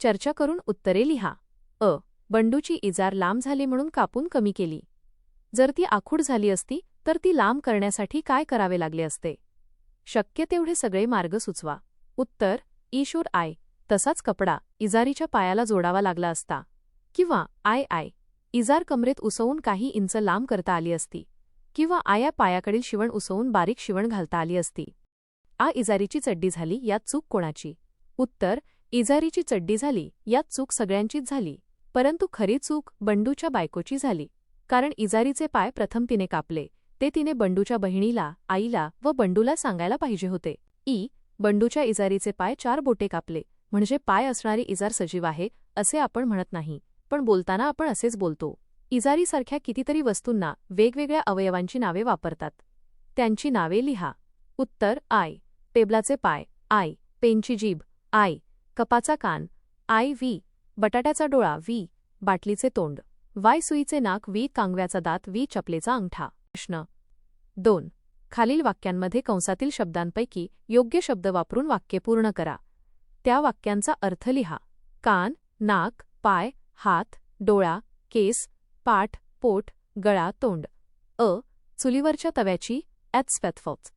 चर्चा करून उत्तरे लिहा. बंडूची इजार लांब झाली म्हणून कापून कमी केली. जर ती आखूड झाली असती तर ती लांब करण्यासाठी काय करावे लागले असते? शक्य तेवढे सगळे मार्ग सुचवा. उत्तर ईशोर आय. तसाच कपडा इजारीच्या पायाला जोडावा लागला असता. किंवा आय इजार कमरेत उसवून काही इंच लांब करता आली असती. किंवा आया पायाकडील शिवण उसवून बारीक शिवण घालता आली असती. इजारीची चड्डी झाली यात चूक कोणाची? उत्तर इजारीची चड्डी झाली यात चूक सगळ्यांचीच झाली, परंतु खरी चूक बंडूच्या बायकोची झाली. कारण इजारीचे पाय प्रथम तिने कापले ते तिने बंडूच्या बहिणीला, आईला व बंडूला सांगायला पाहिजे होते. बंडूच्या इजारीचे पाय 4 बोटे कापले म्हणजे पाय असणारी इजार सजीव आहे असे आपण म्हणत नाही, पण बोलताना आपण असेच बोलतो. इजारीसारख्या कितीतरी वस्तूंना वेगवेगळ्या अवयवांची नावे वापरतात. त्यांची नावे लिहा. उत्तर आय. टेबलाचे पाय आय. पेनची जीभ आय. कपाचा कान आय. व्ही. बटाट्याचा डोळा व्ही. बाटलीचे तोंड वाय. सुईचे नाक व्ही. कांगव्याचा दात व्ही. चपलेचा अंगठा. प्रश्न 2. खालील वाक्यांमध्ये कंसातील शब्दांपैकी योग्य शब्द वापरून वाक्य पूर्ण करा. त्या वाक्यांचा अर्थ लिहा. कान, नाक, पाय, हात, डोळा, केस, पाठ, पोट, गळा, तोंड. चुलीवरच्या तव्याची ॲथस्पॅथफॉक्स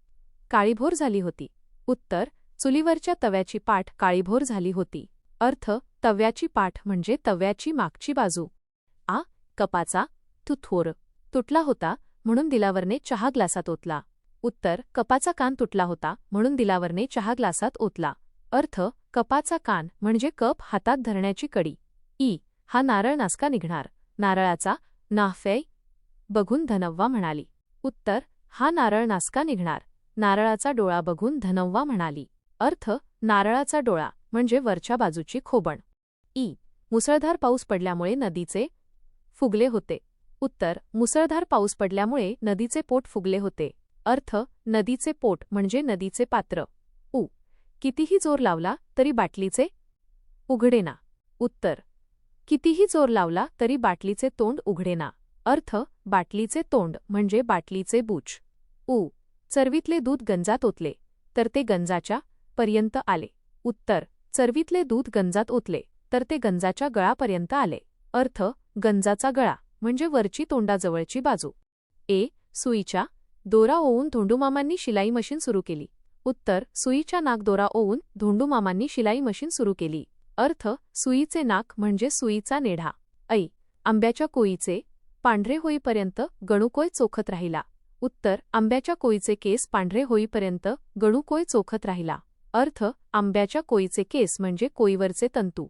काळीभोर झाली होती. उत्तर चुलीवरच्या तव्याची पाठ काळीभोर झाली होती. अर्थ तव्याची पाठ म्हणजे तव्याची मागची बाजू. कपाचा थोर तुटला होता म्हणून दिलावरने चहा ग्लासात ओतला. उत्तर कपाचा कान तुटला होता म्हणून दिलावरने चहा ग्लासात ओतला. अर्थ कपाचा कान म्हणजे कप हातात धरण्याची कडी. हा नारळ नासका निघणार. नारळाचा नाफै बघून धनव्वा म्हणाली. उत्तर हा नारळ नासका निघणार. नारळाचा डोळा बघून धनव्वा म्हणाली. अर्थ नारळाचा डोळा म्हणजे वरच्या बाजूची खोबण. मुसळधार पाऊस पडल्यामुळे नदीचे फुगले होते. उत्तर मुसळधार पाऊस पडल्यामुळे नदीचे पोट फुगले होते. अर्थ नदीचे पोट म्हणजे नदीचे पात्र. कितीही जोर लावला तरी बाटलीचे उघडेना. उत्तर कितीही जोर लावला तरी बाटलीचे तोंड उघडेना. अर्थ बाटलीचे तोंड म्हणजे बाटलीचे बूच. चरवीतले दूध गंजात ओतले तर ते गंजाच्या पर्यंत आले. उत्तर चरवीतले दूध गंजात ओतले तर ते गंजाच्या गळापर्यंत आले. अर्थ गंजाचा गळा म्हणजे वरची तोंडाजवळची बाजू. सुईच्या दोरा ओवून धोंडूमामांनी शिलाई मशीन सुरू केली. उत्तर सुईच्या नाक दोरा ओवून धोंडूमामांनी शिलाई मशीन सुरू केली. अर्थ सुईचे नाक म्हणजे सुईचा नेढा. आंब्याच्या कोईचे पांढरे होईपर्यंत गणूकोय चोखत राहिला. उत्तर आंब्याच्या कोईचे केस पांढरे होईपर्यंत गणूकोय चोखत राहिला. अर्थ आंब्याच्या कोईचे केस म्हणजे कोईवरचे तंतू.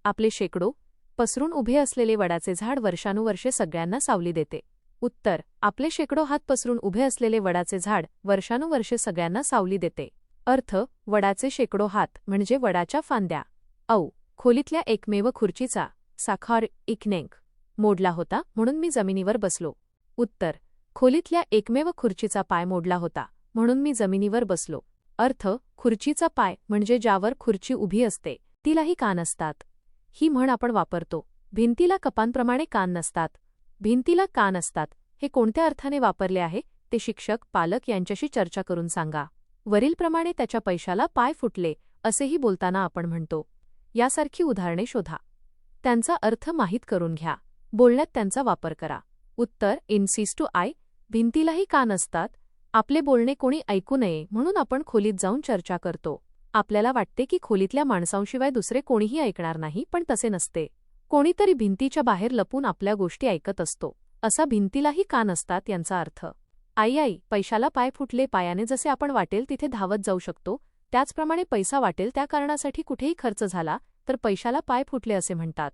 आपले शेकडो पसरून उभे असलेले वडाचे झाड वर्षानुवर्षे सगळ्यांना सावली देते. उत्तर आपले शेकडो हात पसरून उभे असलेले वडाचे झाड वर्षानुवर्षे सगळ्यांना सावली देते. अर्थ वडाचे शेकडो हात म्हणजे वडाच्या फांद्या. खोलीतल्या एकमेव खुर्चीचा साखार इकनेंक मोडला होता म्हणून मी जमिनीवर बसलो. उत्तर खोलीतल्या एकमेव खुर्चीचा पाय मोडला होता म्हणून मी जमिनीवर बसलो. अर्थ खुर्चीचा पाय म्हणजे ज्यावर खुर्ची उभी असते तिलाही कान असतात. ही म्हण आपण वापरतो. भिंतीला कपांप्रमाणे कान नसतात. भिंतीला कान असतात हे कोणत्या अर्थाने वापरले आहे ते शिक्षक पालक यांच्याशी चर्चा करून सांगा. वरीलप्रमाणे त्याच्या पैशाला पाय फुटले असेही बोलताना आपण म्हणतो. यासारखी उदाहरणे शोधा. त्यांचा अर्थ माहीत करून घ्या. बोलण्यात त्यांचा वापर करा. उत्तर इन्सिस टू आय. भिंतीलाही कान असतात. आपले बोलणे कोणी ऐकू नये म्हणून आपण खोलीत जाऊन चर्चा करतो. आपल्याला वाटते की खोलीतल्या माणसांशिवाय दुसरे कोणीही ऐकणार नाही, पण तसे नसते. कोणीतरी भिंतीच्या बाहेर लपून आपल्या गोष्टी ऐकत असतो. असा भिंतीलाही कान असतात यांचा अर्थ. आई पैशाला पाय फुटले. पायाने जसे आपण वाटेल तिथे धावत जाऊ शकतो त्याचप्रमाणे पैसा वाटेल त्या कारणासाठी कुठेही खर्च झाला तर पैशाला पाय फुटले असे म्हणतात.